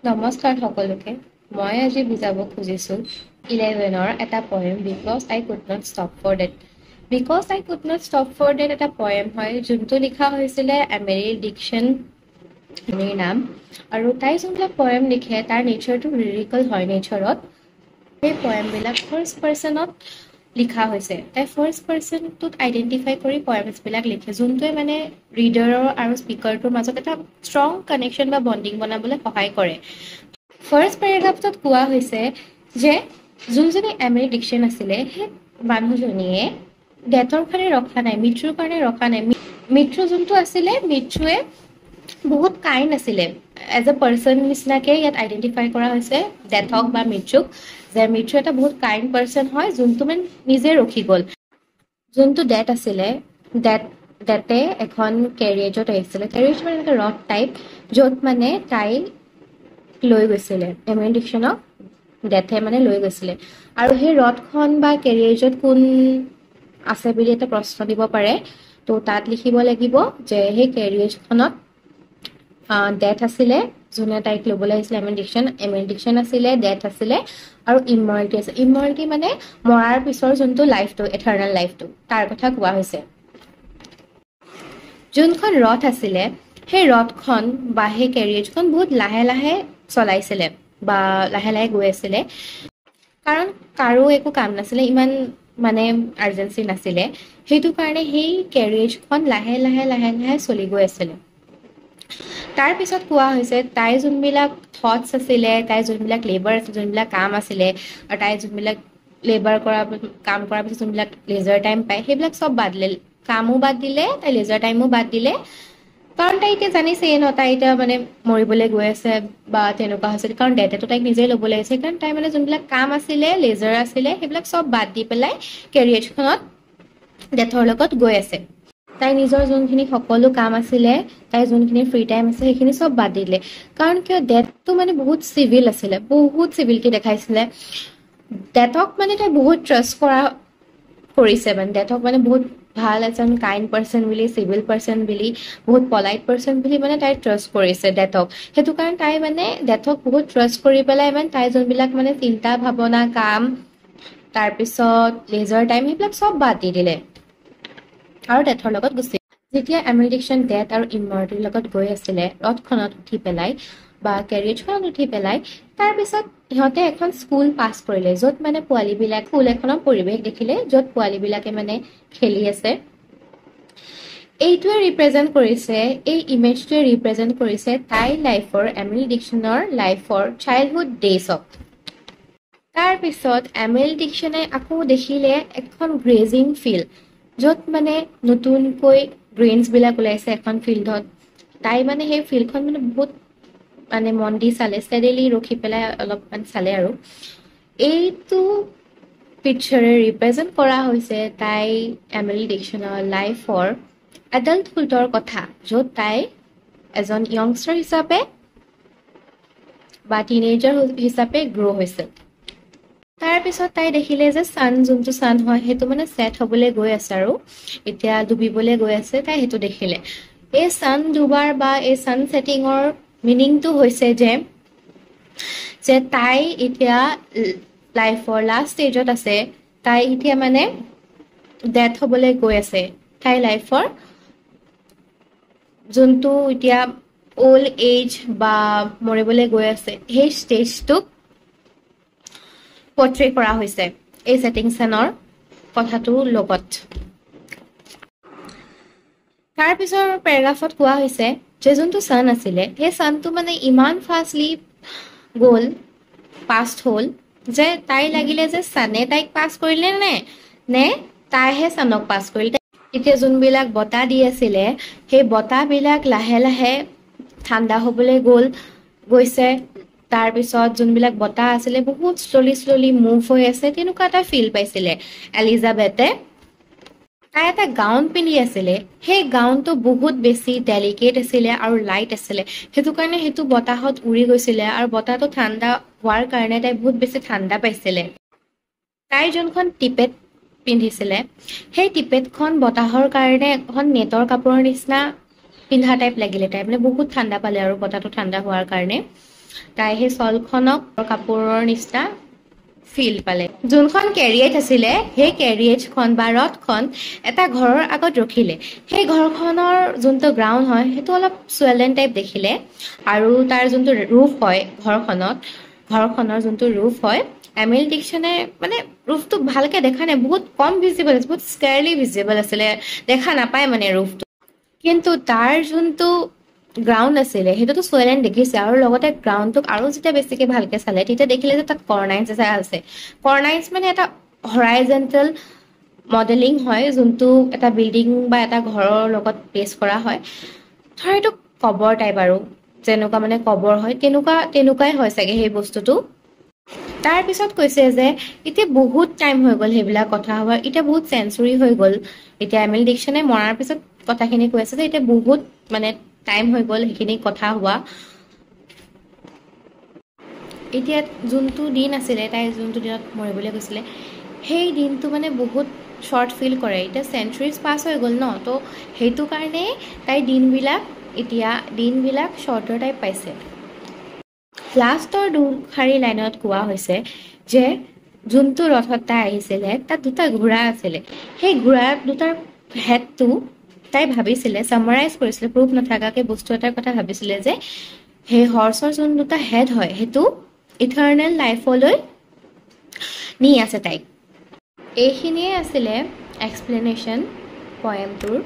নমস্কাৰ সকলোকে মই আজি বুজাব খুজিছো 11ৰ এটা poem because I could not stop for death এটা পয়েম হয় যোনটো লিখা হৈছিলে এমেৰী ডিকচন নাম আৰু তাই যোনবিলাক পয়েম লিখে তাৰ নেচাৰটো লিৰিকেল হয় নেচাৰত সেই পয়েমবিলাক ফাৰ্ষ্ট পাৰ্চনত লিখা হৈছে তাই ফাৰ্ষ্ট পাৰ্চনটোত আইডেণ্টিফাই কৰি পয়েমছবিলাক লিখে যোনটোৱে মানে ৰিডাৰৰ আৰু স্পীকাৰটোৰ মাজত এটা ষ্ট্ৰং কানেকশ্যন বা বণ্ডিং বনাবলৈ সহায় কৰে ফাৰ্ষ্ট পেৰাগ্ৰাফটোত কোৱা হৈছে যে যোনজনী এমেৰী ডিকচন আছিলে সেই মানুহজনীয়ে ডেথৰ কাৰণে ৰখা নাই মৃত্যুৰ কাৰণে ৰখা নাই মৃত্যু যোনটো আছিলে মৃত্যুৱে বহুত কাইণ্ড আছিলে এজ এ পাৰ্চন নিচিনাকে ইয়াত আইডেণ্টিফাই কৰা হৈছে ডেথক বা মৃত্যুক যে মৃত্যু এটা বহুত কাইণ্ড পাৰ্চন হয় যোনটো মানে নিজে ৰখি গ'ল যোনটো ডেথ আছিলে ডেথে এখন কেৰিয়েজত আহিছিলে কেৰিয়েজ মানে এনেকৈ ৰথ টাইপ য'ত মানে তাই লৈ গৈছিলে এমেৰী ডিকচনক ডেথে মানে লৈ গৈছিলে আৰু সেই ৰথখন বা কেৰিয়েজত কোন আছে বুলি এটা প্ৰশ্ন দিব পাৰে তো তাত লিখিব লাগিব যে সেই কেৰিয়েজখনত ডেথ আছিলে যোনে তাইক ল'বলৈ আহিছিলে এমেৰী ডিকচন আছিলে ডেথ আছিলে আৰু ইমৰ্টেলিটি আছে ইমৰ্টেলিটি মানে মৰাৰ পিছৰ যোনটো লাইফটো এটাৰ্নেল লাইফটো তাৰ কথা কোৱা হৈছে যোনখন ৰথ আছিলে সেই ৰথখন বা সেই কেৰিয়েজখন বহুত লাহে লাহে চলাইছিলে বা লাহে লাহে গৈ আছিলে কাৰণ কাৰো একো কাম নাছিলে ইমান মানে আৰ্জেঞ্চি নাছিলে সেইটো কাৰণে সেই কেৰিয়েজখন লাহে লাহে লাহে লাহে চলি গৈ আছিলে তাৰ পিছত কোৱা হৈছে তাই যোনবিলাক থটছ আছিলে তাই যোনবিলাক লেবাৰ আছিল যোনবিলাক কাম আছিলে আৰু তাই যোনবিলাক কাম কৰাৰ পিছত যোনবিলাক লেজাৰ টাইম পায় সেইবিলাক চব বাদ দিলে কামো বাদ দিলে তাই লেজাৰ টাইমো বাদ দিলে কাৰণ তাই এতিয়া জানিছেই ন তাই এতিয়া মানে মৰিবলৈ গৈ আছে বা তেনেকুৱা হৈছিল কাৰণ ডেথেটো তাইক নিজেই ল'বলৈ আহিছে কাৰণ তাই মানে যোনবিলাক কাম আছিলে লেজাৰ আছিলে সেইবিলাক চব বাদ দি পেলাই কেৰিয়াৰখনত ডেথৰ লগত গৈ আছে তাই নিজৰ যোনখিনি সকলো কাম আছিলে তাই যোনখিনি ফ্ৰী টাইম আছে সেইখিনি চব বাদ দিলে কাৰণ কিয় ডেথটো মানে বহুত চিভিলকে দেখাইছিলে ডেথক মানে তাই বহুত ট্ৰাষ্ট কৰিছে মানে ডেথক মানে বহুত ভাল এজন কাইণ্ড পাৰ্চন বুলি চিভিল পাৰ্চন বুলি বহুত পলাইট পাৰ্চন বুলি মানে তাই ট্ৰাষ্ট কৰিছে ডেথক সেইটো কাৰণে তাই মানে ডেথক বহুত ট্ৰাষ্ট কৰি পেলাই মানে তাই যোনবিলাক মানে চিন্তা ভাৱনা কাম তাৰপিছত লেজাৰ টাইম সেইবিলাক চব বাদ দি দিলে আৰু ডেথৰ লগত গুচি যেতিয়া এমেৰী ডিকচন ডেথ আৰু ইমৰ্টেলিটিৰ লগত গৈ আছিলে ৰথখনত উঠি পেলাই বা কেৰিয়েজখনত উঠি পেলাই তাৰপিছত সিহঁতে এখন স্কুল পাছ কৰিলে য'ত মানে পোৱালীবিলাক স্কুল এখনৰ পৰিৱেশ দেখিলে য'ত পোৱালীবিলাকে মানে খেলি আছে এইটোৱে ৰিপ্ৰেজেণ্ট কৰিছে এই ইমেজটোৱে ৰিপ্ৰেজেণ্ট কৰিছে তাই লাইফৰ এমেৰী ডিকচনৰ লাইফৰ চাইল্ডহুড ডেইজক তাৰপিছত এমেৰী ডিকচনে আকৌ দেখিলে এখন গ্ৰেজিং ফিল্ড য'ত মানে নতুনকৈ গ্ৰেইনছবিলাক ওলাইছে এখন ফিল্ডত তাই মানে সেই ফিল্ডখন মানে বহুত মানে মন দি চালে ষ্টেডিলি ৰখি পেলাই অলপমান চালে আৰু এইটো পিকচাৰে ৰিপ্ৰেজেণ্ট কৰা হৈছে তাই এমেৰী ডিকচনৰ লাইফৰ এডাল্টহুডৰ কথা য'ত তাই এজন য়ংষ্টাৰ হিচাপে বা টিনেজাৰ হিচাপে গ্ৰ' হৈছিল তাৰপিছত তাই দেখিলে যে যোনটো চান হয় সেইটো মানে ছেট হ'বলৈ গৈ আছে আৰু এতিয়া ডুবিবলৈ গৈ আছে তাই সেইটো দেখিলে এই চান ডুবাৰ বা এই চান ছেটিঙৰ মিনিংটো হৈছে যে তাই এতিয়া লাইফৰ লাষ্ট ষ্টেজত আছে তাই এতিয়া মানে ডেথ হ'বলৈ গৈ আছে তাই লাইফৰ যোনটো এতিয়া অল্ড এজ বা মৰিবলৈ গৈ আছে সেই ষ্টেজটোক পৰ্ট্ৰে কৰা হৈছে এই ছেটিংছনৰ কথাটোৰ লগত তাৰপিছৰ পেৰাগ্ৰাফত কোৱা হৈছে যে যোনটো চান আছিলে সেই চানটো মানে ইমান ফাষ্টলি গ'ল পাষ্ট হ'ল যে তাই লাগিলে যে চানে তাইক পাছ কৰিলে নে তাইহে চানক পাছ কৰিলে এতিয়া যোনবিলাক বতাহ দি আছিলে সেই বতাহবিলাক লাহে লাহে ঠাণ্ডা হ'বলৈ গৈছে তাৰপিছত যোনবিলাক বতাহ আছিলে বহুত শ্ল'লি মুভ হৈ আছে তেনেকুৱা এটা ফিল পাইছিলে এলিজাবেথে তাই এটা গাউন পিন্ধি আছিলে সেই গাউনটো বহুত বেছি ডেলিকেট আছিলে আৰু লাইট আছিলে সেইটো কাৰণে সেইটো বতাহত উৰি গৈছিলে আৰু বতাহটো ঠাণ্ডা হোৱাৰ কাৰণে তাই বহুত বেছি ঠাণ্ডা পাইছিলে তাই যোনখন টিপেট পিন্ধিছিলে সেই টিপেটখন বতাহৰ কাৰণে এখন নেটৰ কাপোৰৰ নিচিনা পিন্ধা টাইপ লাগিলে তাই মানে বহুত ঠাণ্ডা পালে আৰু বতাহটো ঠাণ্ডা হোৱাৰ কাৰণে তাই সেই শ্বলখনক কাপোৰৰ নিচিনা ফিল পালে। যোনখন কেৰিয়েজ আছিলে সেই কেৰিয়েজখন বা ৰথখন এটা ঘৰৰ আগত ৰখিলে। সেই ঘৰখনৰ যোনটো গ্ৰাউণ্ড হয় সেইটো অলপ চুৱেলেন টাইপ দেখিলে, আৰু তাৰ যোনটো ৰুফ হয় ঘৰখনৰ যোনটো ৰুফ হয়, এমিল ডিকচনে মানে ৰুফটো ভালকে দেখা নাই, বহুত কম ভিজিবল আছিল, বহুত স্কেৰলি ভিজিবল আছিলে, দেখা নাপায় মানে ৰুফটো। কিন্তু তাৰ যোনটো গ্ৰাউণ্ড আছিলে সেইটোতো চুৱেলেন দেখিছে, আৰু লগতে গ্ৰাউণ্ডটোক আৰু যেতিয়া বেছিকে ভালকে চালে তেতিয়া দেখিলে যে তাত কৰ্নাইন্স এটা আছে। কৰ্নাইন্স মানে এটা হৰাইজেণ্টেল মডেলিং হয়, যোনটো এটা বিল্ডিং বা এটা ঘৰৰ লগত পেষ্ট কৰা হয়। ধৰ এইটো কবৰ টাইপ, আৰু যেনেকুৱা মানে কবৰ হয় তেনেকুৱাই হয় চাগে সেই বস্তুটো। তাৰ পিছত কৈছে যে এতিয়া বহুত টাইম হৈ গ'ল সেইবিলাক কথা হোৱা, এতিয়া বহুত চেঞ্চুৰী হৈ গ'ল। এতিয়া এমিল ডিকচনে মৰাৰ পিছত কথাখিনি কৈ আছে যে এতিয়া বহুত মানে টাইম হৈ গ'ল সেইখিনি কথা হোৱা। এতিয়া যোনটো দিন আছিলে, তাই যোনটো দিনত মৰিবলৈ গৈছিলে, সেই দিনটো মানে বহুত শ্বৰ্ট ফিল কৰে। এতিয়া চেঞ্চুৰিজ পাছ হৈ গ'ল ন, তো সেইটো কাৰণে তাইৰ দিনবিলাক শ্বৰ্টৰ টাইপ পাইছে। লাষ্টৰ দুশাৰী লাইনত কোৱা হৈছে যে যোনটো ৰথত তাই আহিছিলে তাত দুটা ঘোঁৰা আছিলে। সেই ঘোঁৰা দুটাৰ হেডটো তাই ভাবিছিলে, চামাৰাইজ কৰিছিলে, প্ৰুফ নাথাকাকে বস্তু এটাৰ কথা ভাবিছিলে যে সেই হৰ্চৰ যোন দুটা হেড হয় সেইটো ইটাৰনেল লাইফলৈ নি আছে তাইক। এইখিনিয়ে আছিলে এক্সপ্লেনেশ্যন পয়েমটোৰ।